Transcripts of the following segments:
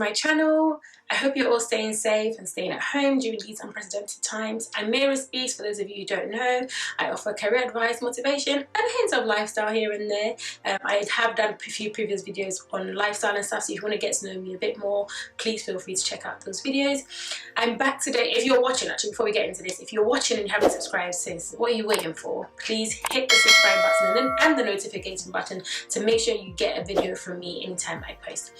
my channel. I hope you're all staying safe and staying at home during these unprecedented times. I'm MiraaSpeaks, for those of you who don't know. I offer career advice, motivation and hints of lifestyle here and there. I have done a few previous videos on lifestyle and stuff, so if you want to get to know me a bit more, please feel free to check out those videos. I'm back today. If you're watching, actually, before we get into this, if you're watching and you haven't subscribed, sis, what are you waiting for? Please hit the subscribe button and the notification button to make sure you get a video from me anytime I post.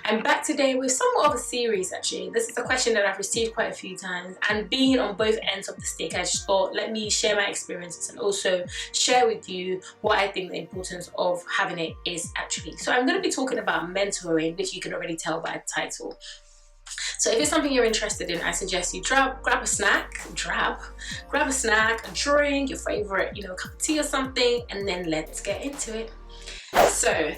I'm back today with somewhat of a series, actually. This is a question that I've received quite a few times, and being on both ends of the stick, I just thought, let me share my experiences and also share with you what I think the importance of having it is actually. So I'm going to be talking about mentoring, which you can already tell by the title. So if it's something you're interested in, I suggest you grab a snack, a drink, your favorite, cup of tea or something, and then let's get into it. So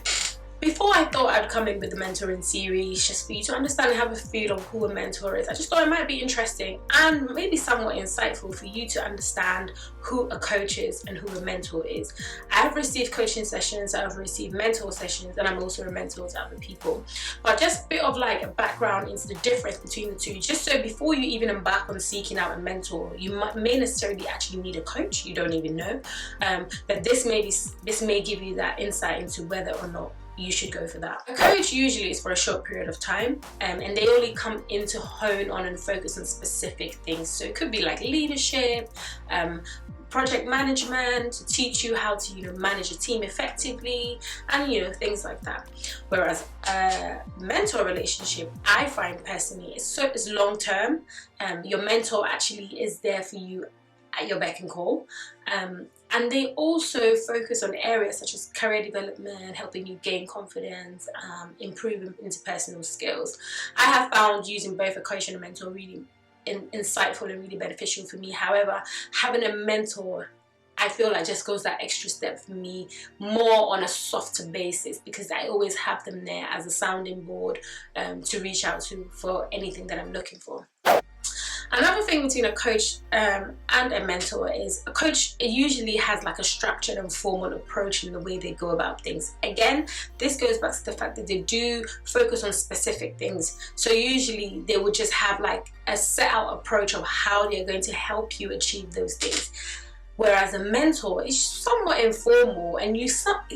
before I thought I'd come in with the mentoring series, just for you to understand and have a feel of who a mentor is, I just thought it might be interesting and maybe somewhat insightful for you to understand who a coach is and who a mentor is. I've received coaching sessions, I've received mentor sessions, and I'm also a mentor to other people. But just a bit of like a background into the difference between the two, just so before you even embark on seeking out a mentor, you may necessarily actually need a coach, you don't even know. But this may give you that insight into whether or not you should go for that. A coach usually is for a short period of time, and they only come in to hone on and focus on specific things. So it could be like leadership, project management, to teach you how to manage a team effectively, and things like that. Whereas a mentor relationship, I find personally, is long term. Your mentor actually is there for you at your beck and call, and they also focus on areas such as career development, helping you gain confidence, improving interpersonal skills. I have found using both a coach and a mentor really insightful and really beneficial for me. However, having a mentor, I feel like just goes that extra step for me, more on a softer basis, because I always have them there as a sounding board to reach out to for anything that I'm looking for. Another thing between a coach and a mentor is a coach usually has like a structured and formal approach in the way they go about things. Again, this goes back to the fact that they do focus on specific things. So usually they would just have like a set out approach of how they're going to help you achieve those things. Whereas a mentor is somewhat informal, and you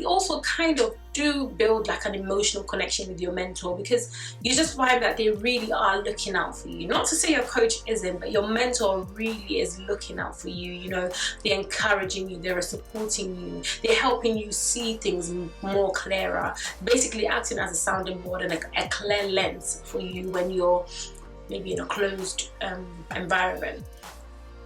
also kind of do build like an emotional connection with your mentor, because you just find that they really are looking out for you. Not to say your coach isn't, but your mentor really is looking out for you. They're encouraging you, they're supporting you, they're helping you see things more clearer, basically acting as a sounding board and a clear lens for you when you're maybe in a closed environment.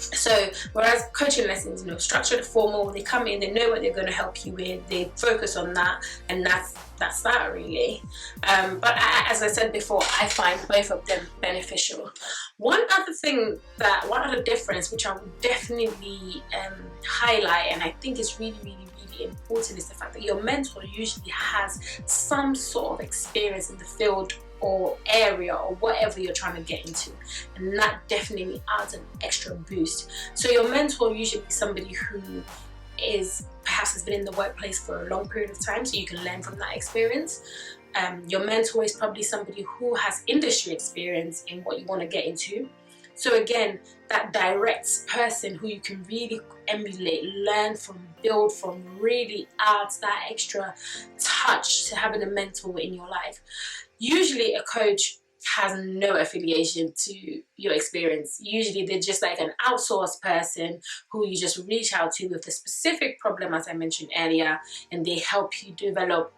So whereas coaching lessons, structured, formal, they come in, they know what they're going to help you with, they focus on that, and that's that really. But as I said before, I find both of them beneficial. One other difference which I would definitely highlight, and I think is really important, is the fact that your mentor usually has some sort of experience in the field or area or whatever you're trying to get into, and that definitely adds an extra boost. So your mentor usually is somebody who perhaps has been in the workplace for a long period of time, so you can learn from that experience. Your mentor is probably somebody who has industry experience in what you want to get into. So again, that direct person who you can really emulate, learn from, build from, really adds that extra touch to having a mentor in your life. Usually a coach has no affiliation to your experience. Usually they're just like an outsourced person who you just reach out to with a specific problem, as I mentioned earlier, and they help you develop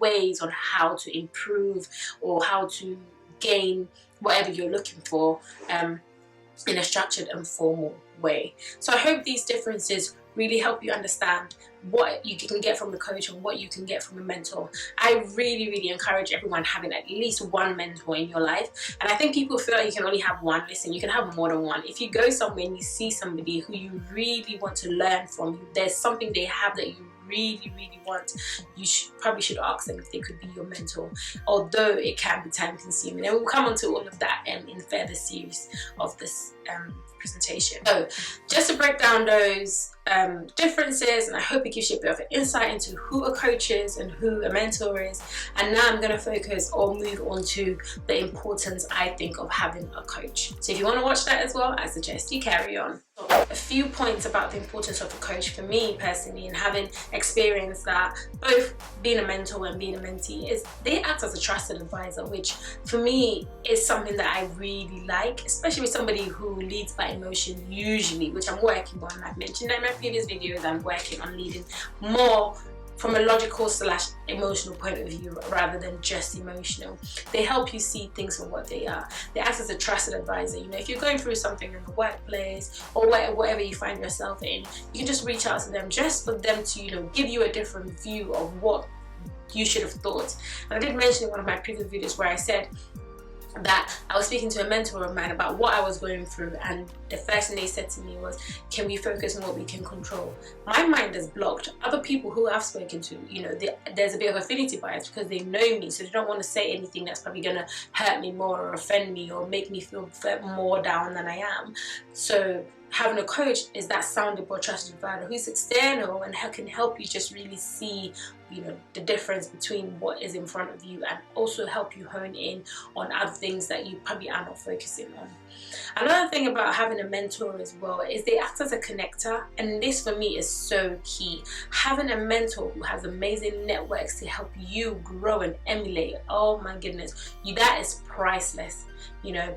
ways on how to improve or how to gain whatever you're looking for in a structured and formal way. So I hope these differences really help you understand what you can get from a coach and what you can get from a mentor. I really encourage everyone having at least one mentor in your life, and I think people feel like you can only have one. Listen, you can have more than one. If you go somewhere and you see somebody who you really want to learn from, there's something they have that you really want, you probably should ask them if they could be your mentor, although it can be time consuming, and we'll come on to all of that in further series of this presentation. So just to break down those differences, and I hope it gives you a bit of an insight into who a coach is and who a mentor is. And now I'm going to focus or move on to the importance, I think, of having a coach. So if you want to watch that as well, I suggest you carry on. A few points about the importance of a coach for me personally, and having experienced that both being a mentor and being a mentee, is they act as a trusted advisor, which for me is something that I really like, especially with somebody who leads by emotion usually, which I'm working on. I've mentioned in my previous videos, I'm working on leading more from a logical / emotional point of view rather than just emotional. They help you see things for what they are. They act as a trusted advisor. You know, if you're going through something in the workplace or whatever you find yourself in, you can just reach out to them just for them to, you know, give you a different view of what you should have thought. And I did mention in one of my previous videos where I said that I was speaking to a mentor of mine about what I was going through, and the first thing they said to me was, can we focus on what we can control? My mind is blocked. Other people who I've spoken to, you know, there's a bit of affinity bias because they know me, so they don't want to say anything that's probably going to hurt me more or offend me or make me feel more down than I am. So having a coach is that sounding board trusted advisor who's external and can help you just really see, you know, the difference between what is in front of you, and also help you hone in on other things that you probably are not focusing on. Another thing about having a mentor as well is they act as a connector, and this for me is so key. Having a mentor who has amazing networks to help you grow and emulate, oh my goodness, that is priceless. You know,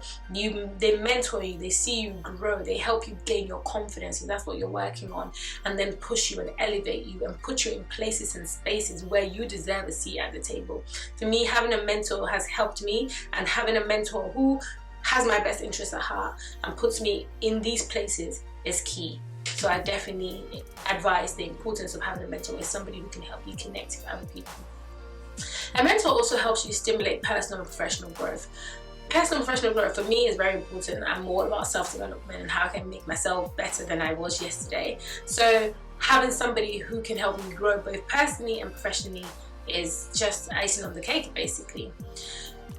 they mentor you, they see you grow, they help you gain your confidence if that's what you're working on, and then push you and elevate you and put you in places and spaces where you deserve a seat at the table. For me, having a mentor has helped me, and having a mentor who has my best interests at heart and puts me in these places is key. So I definitely advise the importance of having a mentor as somebody who can help you connect with other people. A mentor also helps you stimulate personal and professional growth. Personal and professional growth for me is very important. I'm all about self-development and how I can make myself better than I was yesterday. So having somebody who can help me grow both personally and professionally is just icing on the cake, basically.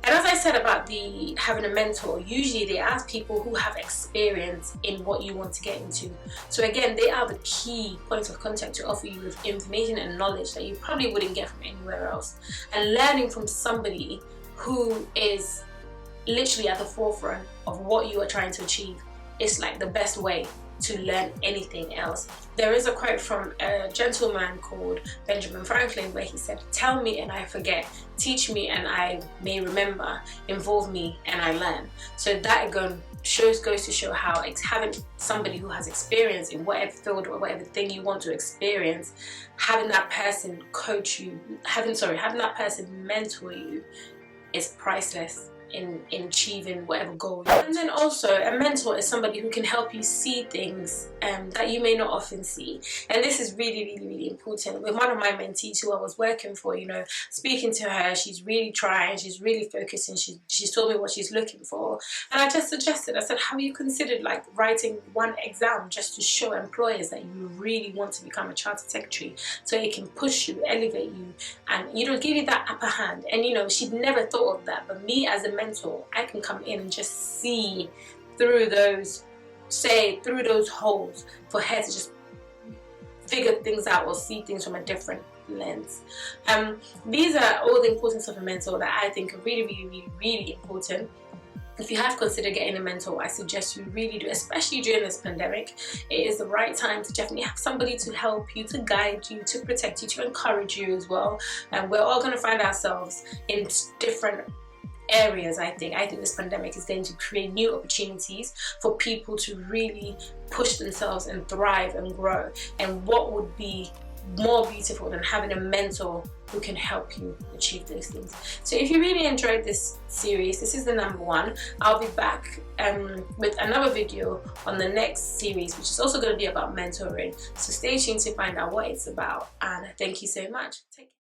And as I said about having a mentor, usually they ask people who have experience in what you want to get into. So again, they are the key points of contact to offer you with information and knowledge that you probably wouldn't get from anywhere else. And learning from somebody who is literally at the forefront of what you are trying to achieve is like the best way to learn anything else. There is a quote from a gentleman called Benjamin Franklin where he said, "Tell me and I forget, teach me and I may remember, involve me and I learn." So that goes to show how having somebody who has experience in whatever field or whatever thing you want to experience, having that person coach you, having that person mentor you is priceless in achieving whatever goal you want. And then also a mentor is somebody who can help you see things that you may not often see, and this is really important. With one of my mentees who I was working for, you know, speaking to her, she's really trying, she's really focusing, she's told me what she's looking for, and I just suggested, I said, have you considered like writing one exam just to show employers that you really want to become a chartered secretary, so it can push you, elevate you, and, you know, give you that upper hand. And you know, she'd never thought of that, but me as a mentor, I can come in and just see through those holes for her to just figure things out or see things from a different lens. These are all the importance of a mentor that I think are really important. If you have considered getting a mentor, I suggest you really do, especially during this pandemic. It is the right time to definitely have somebody to help you, to guide you, to protect you, to encourage you as well. And we're all going to find ourselves in different areas. I think this pandemic is going to create new opportunities for people to really push themselves and thrive and grow. And what would be more beautiful than having a mentor who can help you achieve those things? So if you really enjoyed this series, this is the number 1. I'll be back with another video on the next series, which is also going to be about mentoring. So stay tuned to find out what it's about, and thank you so much. Take care.